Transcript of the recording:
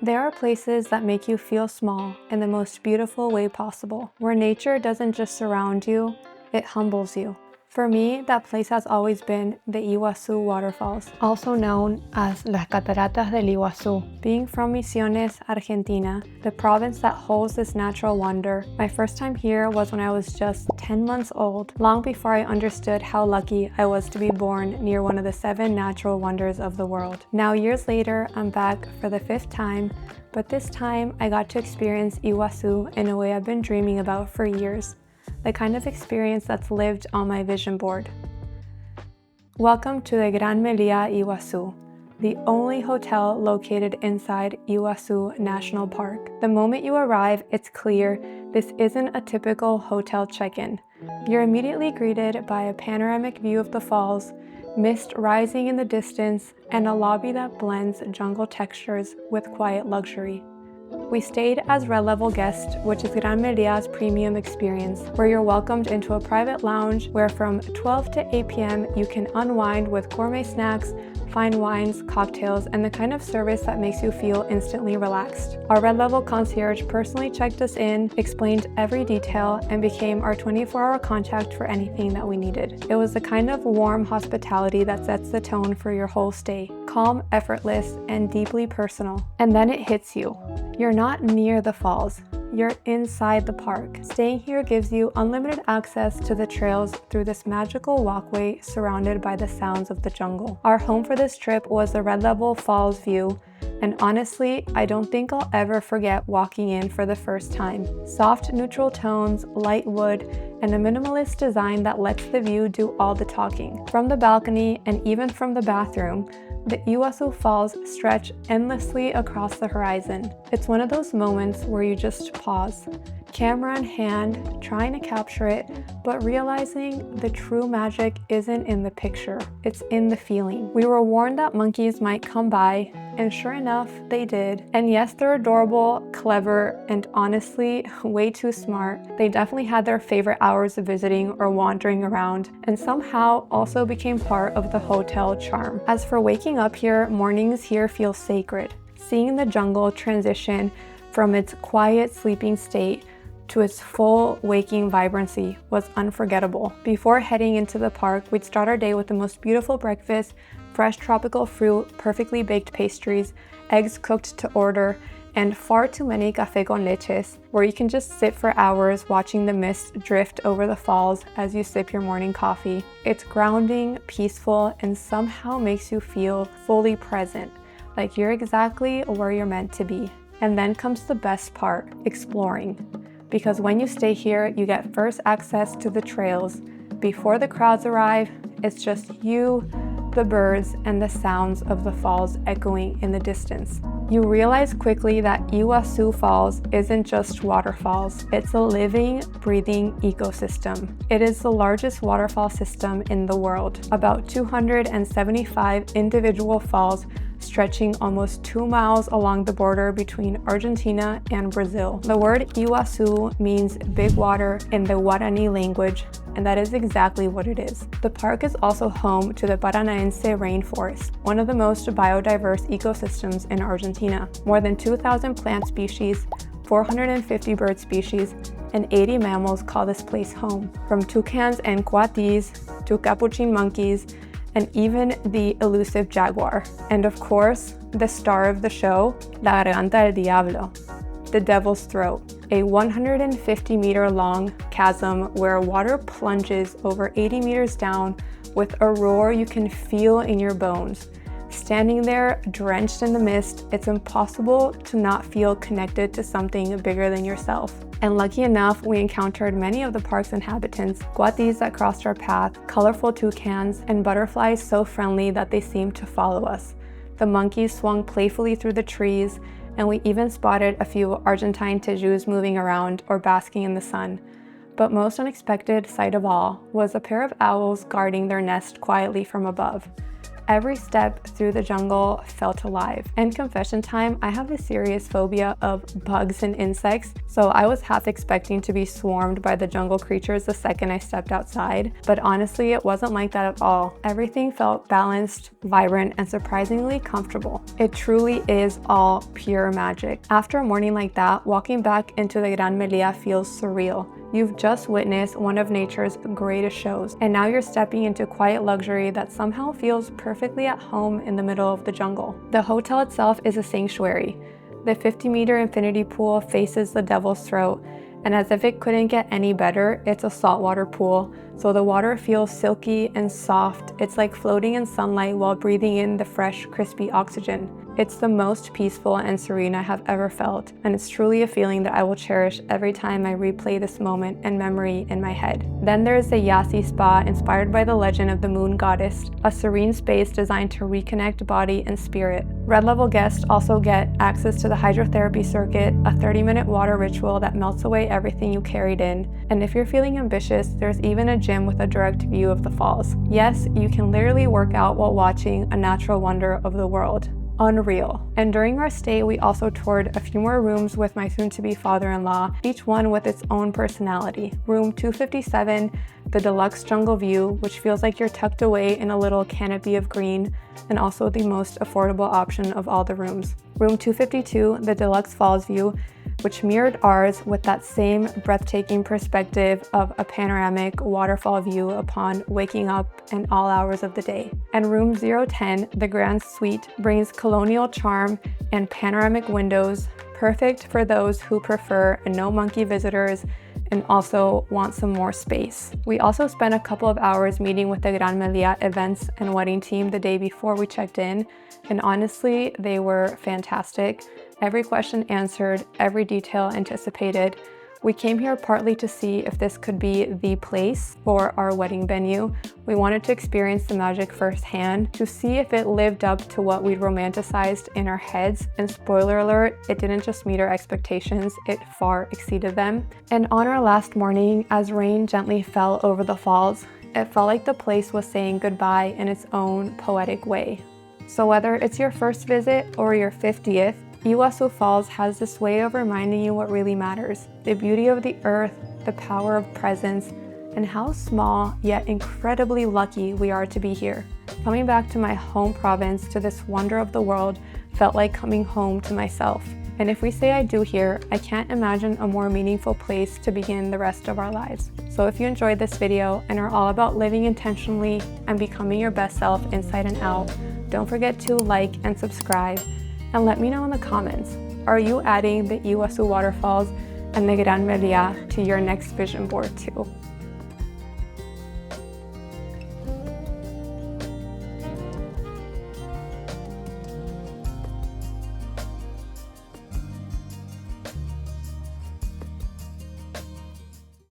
There are places that make you feel small in the most beautiful way possible, where nature doesn't just surround you, it humbles you. For me, that place has always been the Iguazú waterfalls, also known as Las Cataratas del Iguazú. Being from Misiones, Argentina, the province that holds this natural wonder, my first time here was when I was just 10 months old, long before I understood how lucky I was to be born near one of the 7 natural wonders of the world. Now, years later, I'm back for the 5th time, but this time I got to experience Iguazú in a way I've been dreaming about for years. The kind of experience that's lived on my vision board. Welcome to the Gran Meliá Iguazu, the only hotel located inside Iguazu National Park. The moment you arrive, it's clear this isn't a typical hotel check-in. You're immediately greeted by a panoramic view of the falls, mist rising in the distance, and a lobby that blends jungle textures with quiet luxury. We stayed as Red Level guests, which is Gran Meliá's premium experience, where you're welcomed into a private lounge where from 12 to 8 p.m. you can unwind with gourmet snacks, fine wines, cocktails, and the kind of service that makes you feel instantly relaxed. Our Red Level concierge personally checked us in, explained every detail, and became our 24-hour contact for anything that we needed. It was the kind of warm hospitality that sets the tone for your whole stay. Calm, effortless, and deeply personal. And then it hits you. You're not near the falls. You're inside the park. Staying here gives you unlimited access to the trails through this magical walkway surrounded by the sounds of the jungle. Our home for this trip was the Red Level Falls view, and honestly, I don't think I'll ever forget walking in for the first time. Soft neutral tones, light wood, and a minimalist design that lets the view do all the talking. From the balcony and even from the bathroom, the Iguazú Falls stretch endlessly across the horizon. It's one of those moments where you just pause, camera in hand, trying to capture it, but realizing the true magic isn't in the picture, it's in the feeling. We were warned that monkeys might come by, and sure enough, they did. And yes, they're adorable, clever, and honestly, way too smart. They definitely had their favorite hours of visiting or wandering around, and somehow also became part of the hotel charm. As for waking up here, mornings here feel sacred. Seeing the jungle transition from its quiet sleeping state to its full waking vibrancy was unforgettable. Before heading into the park, we'd start our day with the most beautiful breakfast, fresh tropical fruit, perfectly baked pastries, eggs cooked to order, and far too many café con leches, where you can just sit for hours watching the mist drift over the falls as you sip your morning coffee. It's grounding, peaceful, and somehow makes you feel fully present, like you're exactly where you're meant to be. And then comes the best part, exploring. Because when you stay here, you get first access to the trails. Before the crowds arrive, it's just you, the birds, and the sounds of the falls echoing in the distance. You realize quickly that Iguazú Falls isn't just waterfalls, it's a living, breathing ecosystem. It is the largest waterfall system in the world, about 275 individual falls stretching almost 2 miles along the border between Argentina and Brazil. The word Iguazú means big water in the Guarani language, and that is exactly what it is. The park is also home to the Paranaense rainforest, one of the most biodiverse ecosystems in Argentina. More than 2,000 plant species, 450 bird species, and 80 mammals call this place home, from toucans and coatis to capuchin monkeys, and even the elusive jaguar. And of course, the star of the show, La Garganta del Diablo, the Devil's Throat, a 150-meter long chasm where water plunges over 80 meters down with a roar you can feel in your bones. Standing there, drenched in the mist, it's impossible to not feel connected to something bigger than yourself. And lucky enough, we encountered many of the park's inhabitants, coatis that crossed our path, colorful toucans, and butterflies so friendly that they seemed to follow us. The monkeys swung playfully through the trees, and we even spotted a few Argentine tejus moving around or basking in the sun. But most unexpected sight of all was a pair of owls guarding their nest quietly from above. Every step through the jungle felt alive. And confession time, I have a serious phobia of bugs and insects, so I was half expecting to be swarmed by the jungle creatures the second I stepped outside, but honestly, it wasn't like that at all. Everything felt balanced, vibrant, and surprisingly comfortable. It truly is all pure magic. After a morning like that, walking back into the Gran Meliá feels surreal. You've just witnessed one of nature's greatest shows, and now you're stepping into quiet luxury that somehow feels perfectly at home in the middle of the jungle. The hotel itself is a sanctuary. The 50-meter infinity pool faces the Devil's Throat, and as if it couldn't get any better, it's a saltwater pool, so the water feels silky and soft. It's like floating in sunlight while breathing in the fresh, crispy oxygen. It's the most peaceful and serene I have ever felt, and it's truly a feeling that I will cherish every time I replay this moment and memory in my head. Then there's the Yasi Spa, inspired by the legend of the moon goddess, a serene space designed to reconnect body and spirit. Red level guests also get access to the hydrotherapy circuit, a 30-minute water ritual that melts away everything you carried in. And if you're feeling ambitious, there's even a gym with a direct view of the falls. Yes, you can literally work out while watching a natural wonder of the world. Unreal. And during our stay, we also toured a few more rooms with my soon-to-be father-in-law, each one with its own personality. Room 257, the deluxe jungle view, which feels like you're tucked away in a little canopy of green, and also the most affordable option of all the rooms. Room 252, the deluxe falls view, which mirrored ours with that same breathtaking perspective of a panoramic waterfall view upon waking up in all hours of the day. And room 010, the grand suite, brings colonial charm and panoramic windows, perfect for those who prefer no monkey visitors and also want some more space. We also spent a couple of hours meeting with the Gran Meliá events and wedding team the day before we checked in, and honestly, they were fantastic. Every question answered, every detail anticipated. We came here partly to see if this could be the place for our wedding venue. We wanted to experience the magic firsthand to see if it lived up to what we'd romanticized in our heads. And spoiler alert, it didn't just meet our expectations, it far exceeded them. And on our last morning, as rain gently fell over the falls, it felt like the place was saying goodbye in its own poetic way. So whether it's your first visit or your 50th, Iguazú Falls has this way of reminding you what really matters: the beauty of the earth, the power of presence, and how small yet incredibly lucky we are to be here. Coming back to my home province, to this wonder of the world, felt like coming home to myself. And if we say I do here, I can't imagine a more meaningful place to begin the rest of our lives. So if you enjoyed this video and are all about living intentionally and becoming your best self inside and out, don't forget to like and subscribe. And let me know in the comments, are you adding the Iguazu waterfalls and the Gran Meliá to your next vision board too?